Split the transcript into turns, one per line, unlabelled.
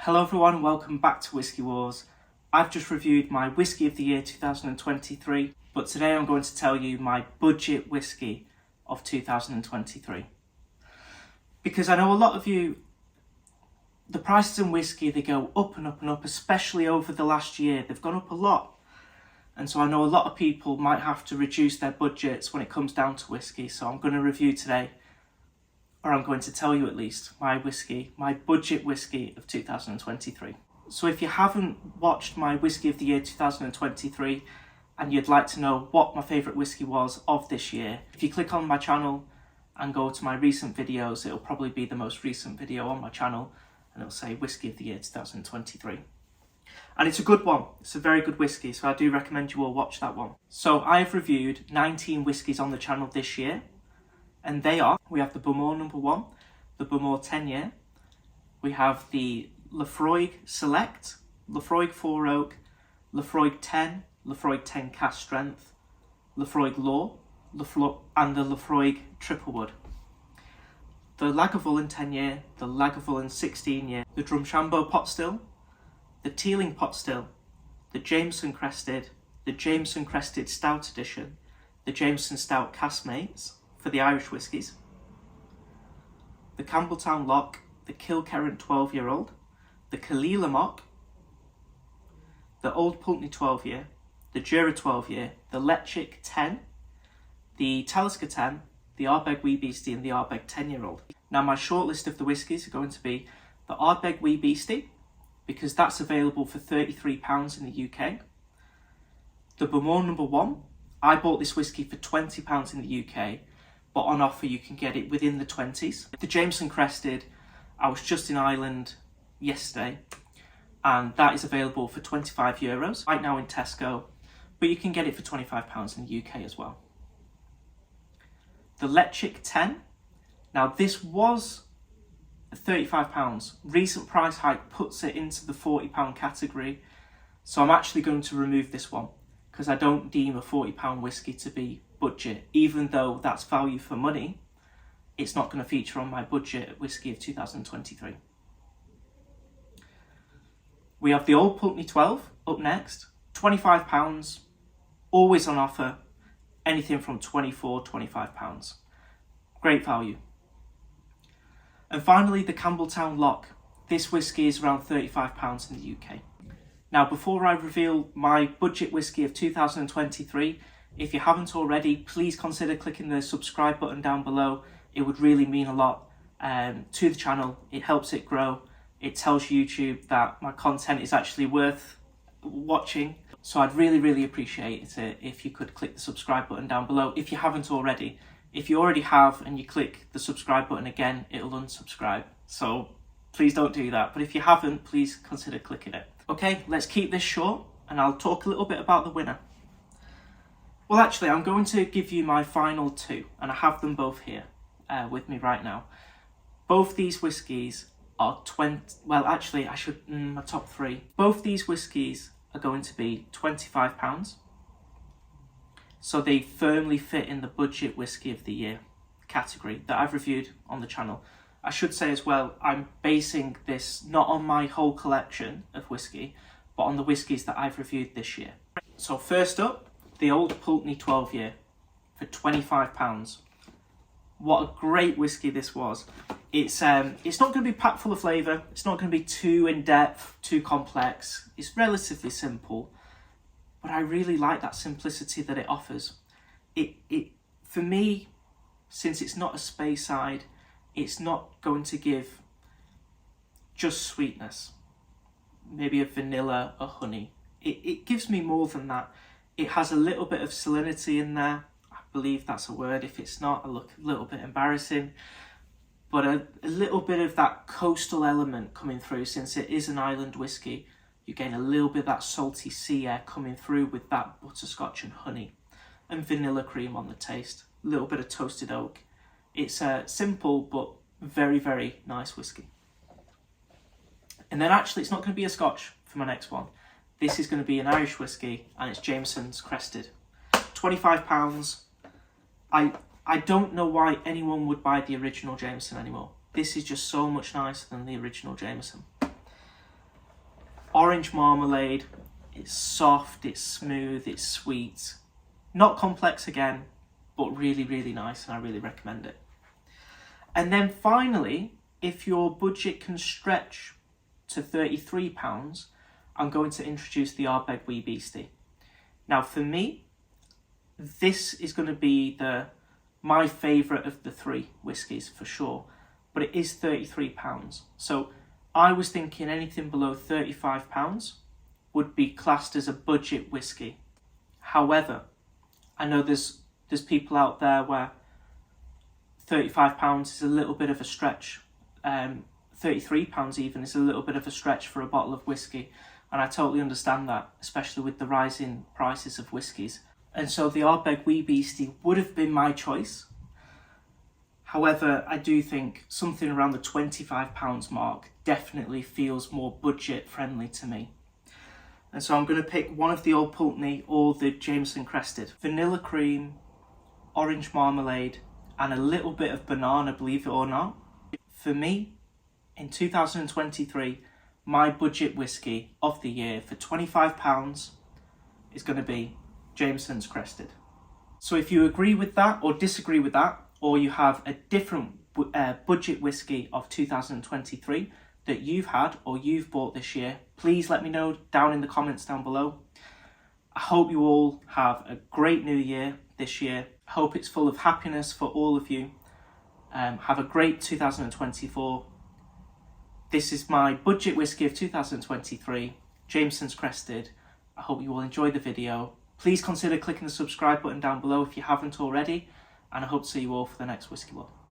Hello everyone, welcome back to WhiskyWars. I've just reviewed my Whisky of the Year 2023, but today I'm going to tell you my budget whisky of 2023. Because I know a lot of you, the prices in whisky, they go up and up and up, especially over the last year. They've gone up a lot. And so I know a lot of people might have to reduce their budgets when it comes down to whisky. So I'm going to review today, or I'm going to tell you at least, my budget whisky of 2023. So if you haven't watched my Whisky of the Year 2023 and you'd like to know what my favourite whisky was of this year, if you click on my channel and go to my recent videos, it'll probably be the most recent video on my channel and it'll say Whisky of the Year 2023. And it's a good one, it's a very good whisky, so I do recommend you all watch that one. So I've reviewed 19 whiskies on the channel this year. And they are, we have the Bowmore No. 1, the Bowmore 10 Year, we have the Laphroaig Select, Laphroaig 4 Oak, Laphroaig 10, Laphroaig 10 Cask Strength, Laphroaig Law, and the Laphroaig Triple Wood. The Lagavulin 10 Year, the Lagavulin 16 Year, the Drumshanbo Pot Still, the Teeling Pot Still, the Jameson Crested, the Jameson Crested Stout Edition, the Jameson Stout Caskmates, for the Irish whiskies, the Campbelltown Lock, the Kilkerran 12-year-old, the Kalila Mock, the Old Pulteney 12-year, the Jura 12-year, the Lechick 10, the Talisker 10, the Ardbeg Wee Beastie and the Ardbeg 10-year-old. Now my shortlist of the whiskies are going to be the Ardbeg Wee Beastie, because that's available for £33 in the UK. The Bowmore No. 1, I bought this whisky for £20 in the UK, but on offer you can get it within the 20s. The Jameson Crested, I was just in Ireland yesterday, and that is available for €25 right now in Tesco, but you can get it for £25 in the UK as well. The Lechick 10, now this was £35. Recent price hike puts it into the £40 category, so I'm actually going to remove this one because I don't deem a £40 whisky to be budget. Even though that's value for money, it's not going to feature on my budget whisky of 2023. We have the Old Pulteney 12 up next, £25, always on offer, anything from £24, £25. Great value. And finally, the Campbelltown Lock. This whisky is around £35 in the UK. Now, before I reveal my budget whisky of 2023, if you haven't already, please consider clicking the subscribe button down below. It would really mean a lot to the channel. It helps it grow. It tells YouTube that my content is actually worth watching. So I'd really appreciate it if you could click the subscribe button down below if you haven't already. If you already have and you click the subscribe button again, it'll unsubscribe. So please don't do that. But if you haven't, please consider clicking it. Okay, let's keep this short and I'll talk a little bit about the winner. Well, actually, I'm going to give you my final two, and I have them both here with me right now. Both these whiskies are my top three. Both these whiskies are going to be £25. So they firmly fit in the budget whisky of the year category that I've reviewed on the channel. I should say as well, I'm basing this not on my whole collection of whisky, but on the whiskies that I've reviewed this year. So first up, the Old Pulteney 12-year for £25. What a great whisky this was. It's not going to be packed full of flavour. It's not going to be too in-depth, too complex. It's relatively simple, but I really like that simplicity that it offers. It for me, since it's not a Speyside, it's not going to give just sweetness, maybe a vanilla or honey. It gives me more than that. It has a little bit of salinity in there. I believe that's a word. If it's not, I look a little bit embarrassing. But a little bit of that coastal element coming through. Since it is an island whisky, you gain a little bit of that salty sea air coming through with that butterscotch and honey. And vanilla cream on the taste. A little bit of toasted oak. It's a simple but very nice whisky. And then actually, it's not going to be a scotch for my next one. This is going to be an Irish whisky, and it's Jameson's Crested. £25. I don't know why anyone would buy the original Jameson anymore. This is just so much nicer than the original Jameson. orange marmalade. It's soft, it's smooth, it's sweet. Not complex again, but really, really nice, and I really recommend it. And then finally, if your budget can stretch to £33, I'm going to introduce the Ardbeg Wee Beastie. Now for me, this is going to be my favourite of the three whiskies for sure, but it is £33. So I was thinking anything below £35 would be classed as a budget whiskey. However, I know there's people out there where £35 is a little bit of a stretch. £33 even is a little bit of a stretch for a bottle of whiskey, and I totally understand that, especially with the rising prices of whiskies. And so the Ardbeg Wee Beastie would have been my choice. However, I do think something around the £25 mark definitely feels more budget friendly to me. And so I'm going to pick one of the Old Pulteney or the Jameson Crested. Vanilla cream, orange marmalade, and a little bit of banana, believe it or not. For me, in 2023, my budget whiskey of the year for £25 is going to be Jameson's Crested. So if you agree with that or disagree with that, or you have a different budget whiskey of 2023 that you've had or you've bought this year, please let me know down in the comments down below. I hope you all have a great new year this year. I hope it's full of happiness for all of you. Have a great 2024. This is my budget whiskey of 2023, Jameson's Crested. I hope you all enjoyed the video. Please consider clicking the subscribe button down below if you haven't already, and I hope to see you all for the next Whiskey War.